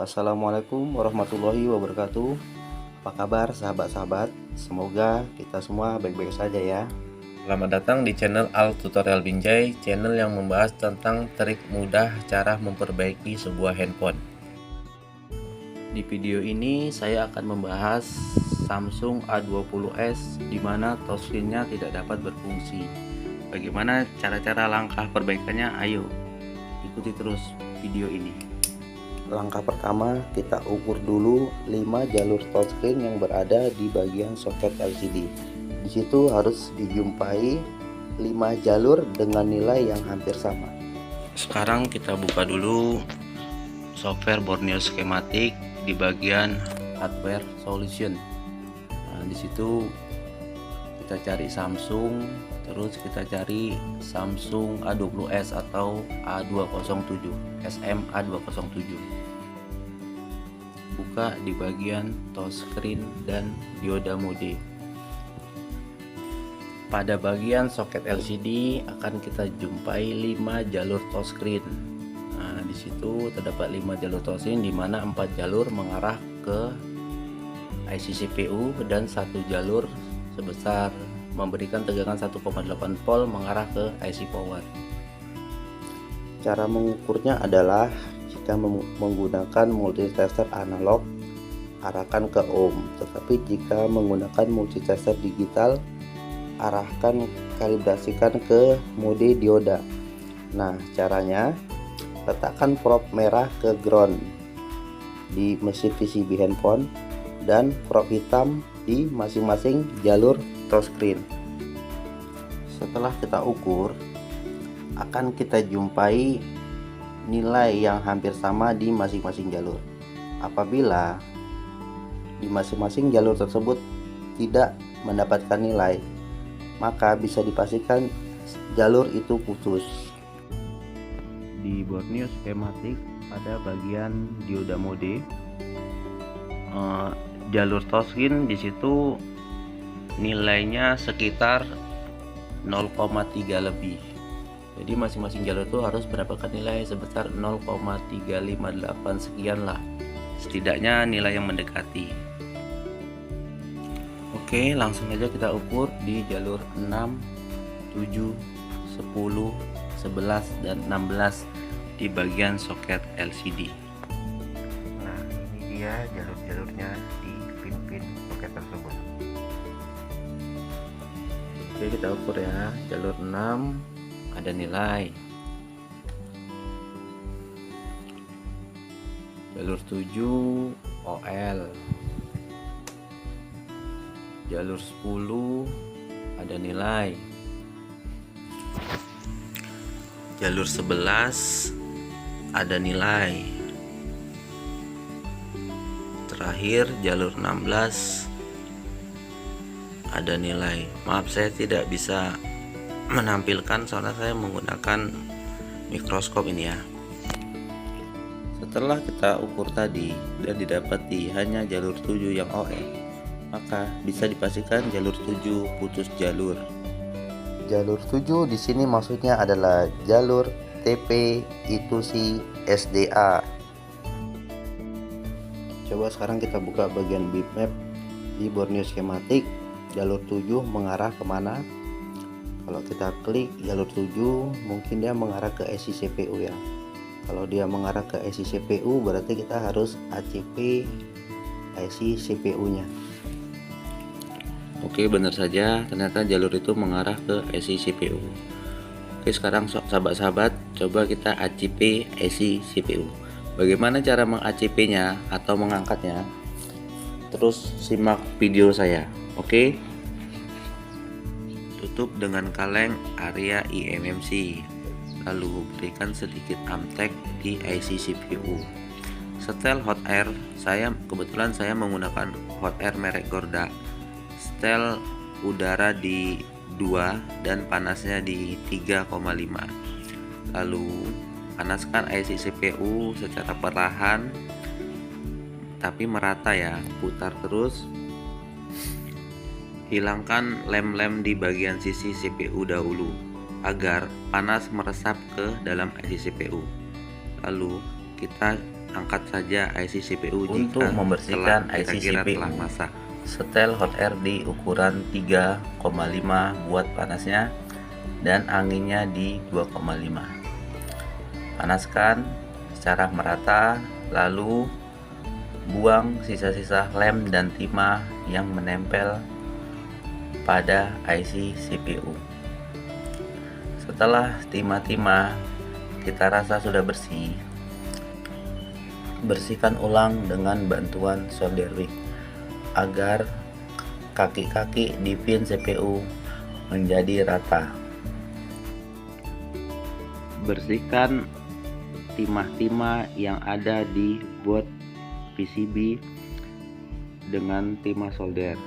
Assalamualaikum warahmatullahi wabarakatuh. Apa kabar sahabat-sahabat? Semoga kita semua baik-baik saja ya. Selamat datang di channel Al Tutorial Binjai, channel yang membahas tentang trik mudah cara memperbaiki sebuah handphone. Di video ini saya akan membahas Samsung A20s di mana touchscreen-nya tidak dapat berfungsi. Bagaimana cara-cara langkah perbaikannya? Ayo ikuti terus video ini. Langkah pertama, kita ukur dulu 5 jalur touchscreen yang berada di bagian soket LCD. Di situ harus dijumpai 5 jalur dengan nilai yang hampir sama. Sekarang kita buka dulu software Borneo Schematic di bagian hardware solution. Nah, di situ kita cari Samsung, terus kita cari Samsung A20s atau A207, SM-A207. Buka di bagian touchscreen dan dioda mode. Pada bagian soket LCD akan kita jumpai 5 jalur touchscreen. Nah, di situ terdapat 5 jalur touchscreen di mana 4 jalur mengarah ke IC CPU dan 1 jalur sebesar memberikan tegangan 1,8 volt mengarah ke IC power. Cara mengukurnya adalah jika menggunakan multitester analog, arahkan ke ohm, tetapi jika menggunakan multitester digital, kalibrasikan ke mode dioda. Nah, caranya letakkan probe merah ke ground di mesin PCB handphone dan probe hitam di masing-masing jalur touchscreen. Setelah kita ukur, akan kita jumpai nilai yang hampir sama di masing-masing jalur. Apabila di masing-masing jalur tersebut tidak mendapatkan nilai, maka bisa dipastikan jalur itu putus. Di Borneo Schematic pada bagian dioda mode, jalur touchscreen di situ nilainya sekitar 0,3 lebih. Jadi masing-masing jalur itu harus mendapatkan nilai sebesar 0,358 sekian lah, setidaknya nilai yang mendekati. Oke, langsung aja kita ukur di jalur 6, 7, 10, 11 dan 16 di bagian soket LCD. Nah, ini dia jalur-jalurnya di pin-pin soket tersebut. Oke, kita ukur ya. Jalur 6 ada nilai. Jalur 7 OL. Jalur 10 ada nilai. Jalur 11 ada nilai. Terakhir jalur 16 ada nilai. Maaf, saya tidak bisa menampilkan soalnya saya menggunakan mikroskop ini ya. Setelah kita ukur tadi dan didapati hanya jalur 7 yang OL, maka bisa dipastikan jalur 7 putus jalur. Jalur 7 di sini maksudnya adalah jalur TP I2C SDA. Coba sekarang kita buka bagian bitmap di Borneo Schematic. Jalur 7 mengarah kemana? Kalau kita klik jalur 7, mungkin dia mengarah ke IC CPU ya. Kalau dia mengarah ke IC CPU, berarti kita harus ACP IC CPU nya. Oke, benar saja, ternyata jalur itu mengarah ke IC CPU. Oke, sekarang sahabat-sahabat, coba kita ACP IC CPU. Bagaimana cara meng-ACP nya atau mengangkatnya? Terus simak video saya. Oke, tutup dengan kaleng area eMMC, lalu berikan sedikit amtek di IC CPU. Setel hot air, kebetulan saya menggunakan hot air merek Gorda. Setel udara di 2 dan panasnya di 3,5. Lalu panaskan IC CPU secara perlahan tapi merata ya, putar terus. Hilangkan lem-lem di bagian sisi CPU dahulu agar panas meresap ke dalam IC CPU. Lalu kita angkat saja IC CPU untuk jika membersihkan telah IC kira-kira CPU. telah masak. Setel hot air di ukuran 3,5 buat panasnya dan anginnya di 2,5. Panaskan secara merata, lalu buang sisa-sisa lem dan timah yang menempel pada IC CPU. Setelah timah-timah kita rasa sudah bersih, bersihkan ulang dengan bantuan solder wick agar kaki-kaki di pin CPU menjadi rata. Bersihkan timah-timah yang ada di board PCB dengan timah solder.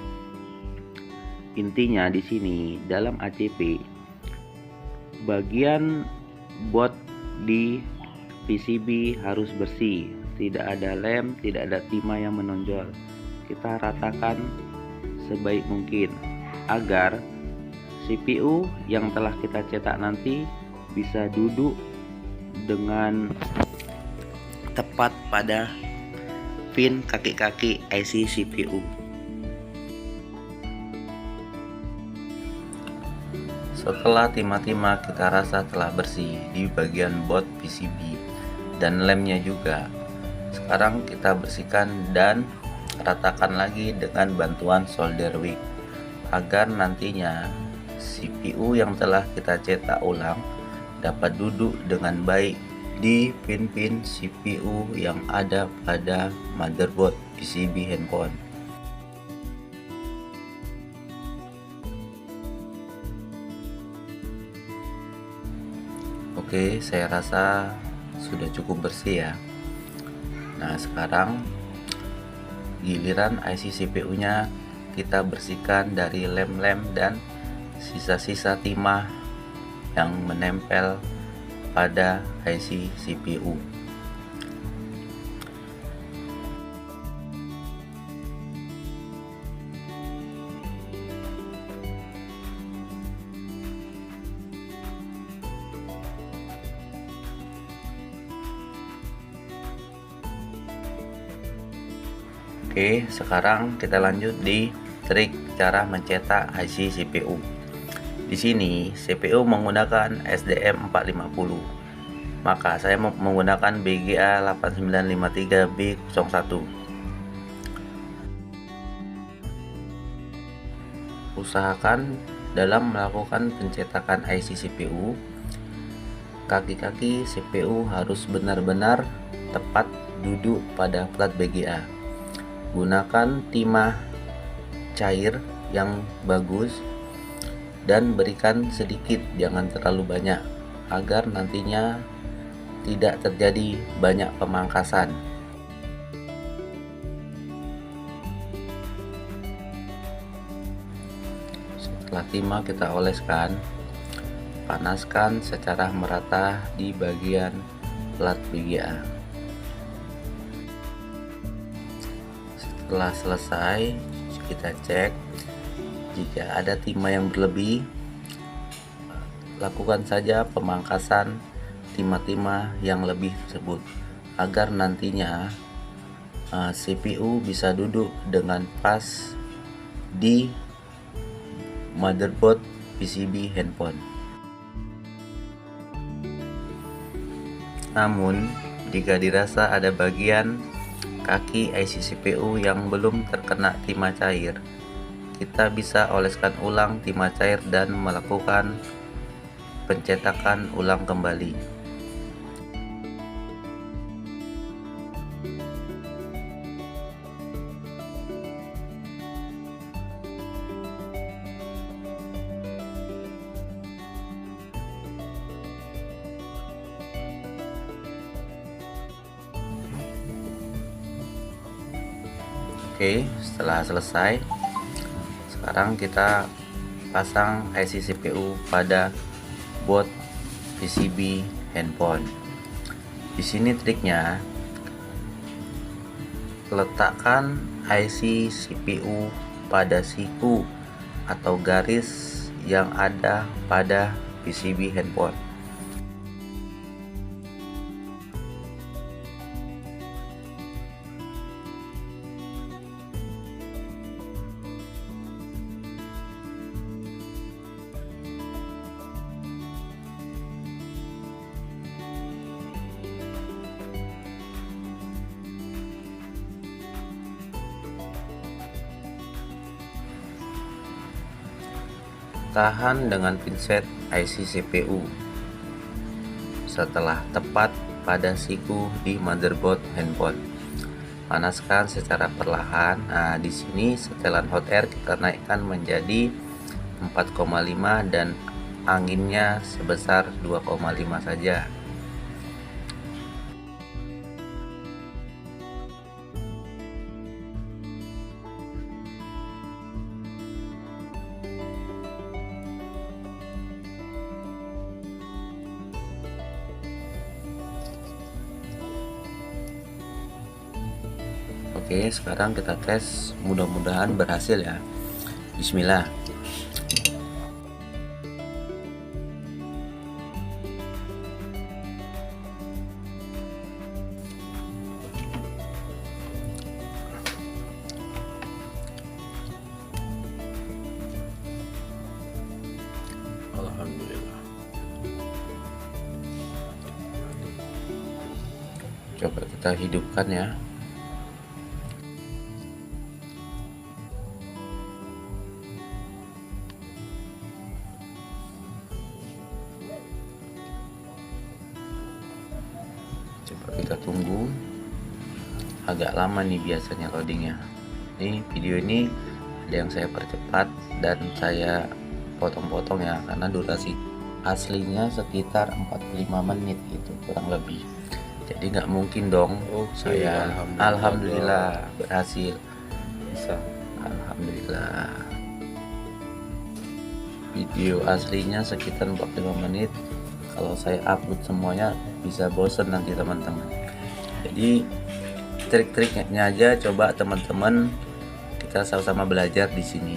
Intinya di sini dalam ACP, bagian board di PCB harus bersih, tidak ada lem, tidak ada timah yang menonjol. Kita ratakan sebaik mungkin agar CPU yang telah kita cetak nanti bisa duduk dengan tepat pada pin kaki-kaki IC CPU. Setelah timah-timah kita rasa telah bersih di bagian board PCB dan lemnya juga. Sekarang kita bersihkan dan ratakan lagi dengan bantuan solder wick agar nantinya CPU yang telah kita cetak ulang dapat duduk dengan baik di pin-pin CPU yang ada pada motherboard PCB handphone. Oke, saya rasa sudah cukup bersih ya. Nah, sekarang giliran IC CPU nya kita bersihkan dari lem-lem dan sisa-sisa timah yang menempel pada IC CPU. Oke, sekarang kita lanjut di trik cara mencetak IC CPU. Di sini CPU menggunakan SDM 450. Maka saya menggunakan BGA 8953B01. Usahakan dalam melakukan pencetakan IC CPU, kaki-kaki CPU harus benar-benar tepat duduk pada plat BGA. Gunakan timah cair yang bagus dan berikan sedikit, jangan terlalu banyak, agar nantinya tidak terjadi banyak pemangkasan. Setelah timah kita oleskan, panaskan secara merata di bagian plat BGA. Setelah selesai, kita cek jika ada timah yang berlebih, lakukan saja pemangkasan timah-timah yang lebih tersebut agar nantinya CPU bisa duduk dengan pas di motherboard PCB handphone. Namun jika dirasa ada bagian kaki IC CPU yang belum terkena timah cair, kita bisa oleskan ulang timah cair dan melakukan pencetakan ulang kembali. Oke, setelah selesai, sekarang kita pasang IC CPU pada board PCB handphone. Di sini triknya, letakkan IC CPU pada siku atau garis yang ada pada PCB handphone. tahan dengan pinset IC CPU setelah tepat pada siku di motherboard handphone. Panaskan secara perlahan. Nah, di sini setelan hot air kita naikkan menjadi 4,5 dan anginnya sebesar 2,5 saja. Oke, sekarang kita tes, mudah-mudahan berhasil ya. Bismillah. Alhamdulillah. Coba kita hidupkan ya. Coba kita tunggu. Agak lama nih biasanya loadingnya. Ini video ini ada yang saya percepat dan saya potong-potong ya, karena durasi aslinya sekitar 45 menit gitu kurang lebih. Jadi nggak mungkin dong. Saya alhamdulillah berhasil. Bisa. Alhamdulillah. Video aslinya sekitar 45 menit. Kalau saya upload semuanya bisa bosen nanti teman-teman. Jadi trik-triknya aja coba teman-teman, kita sama-sama belajar di sini.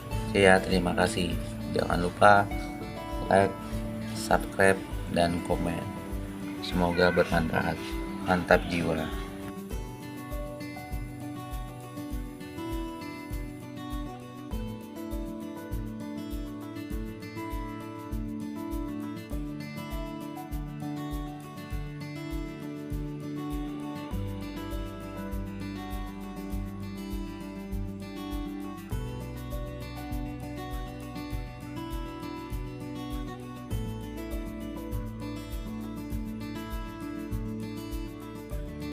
Oke ya, terima kasih. Jangan lupa like, subscribe, dan komen. Semoga bermanfaat. Mantap jiwa.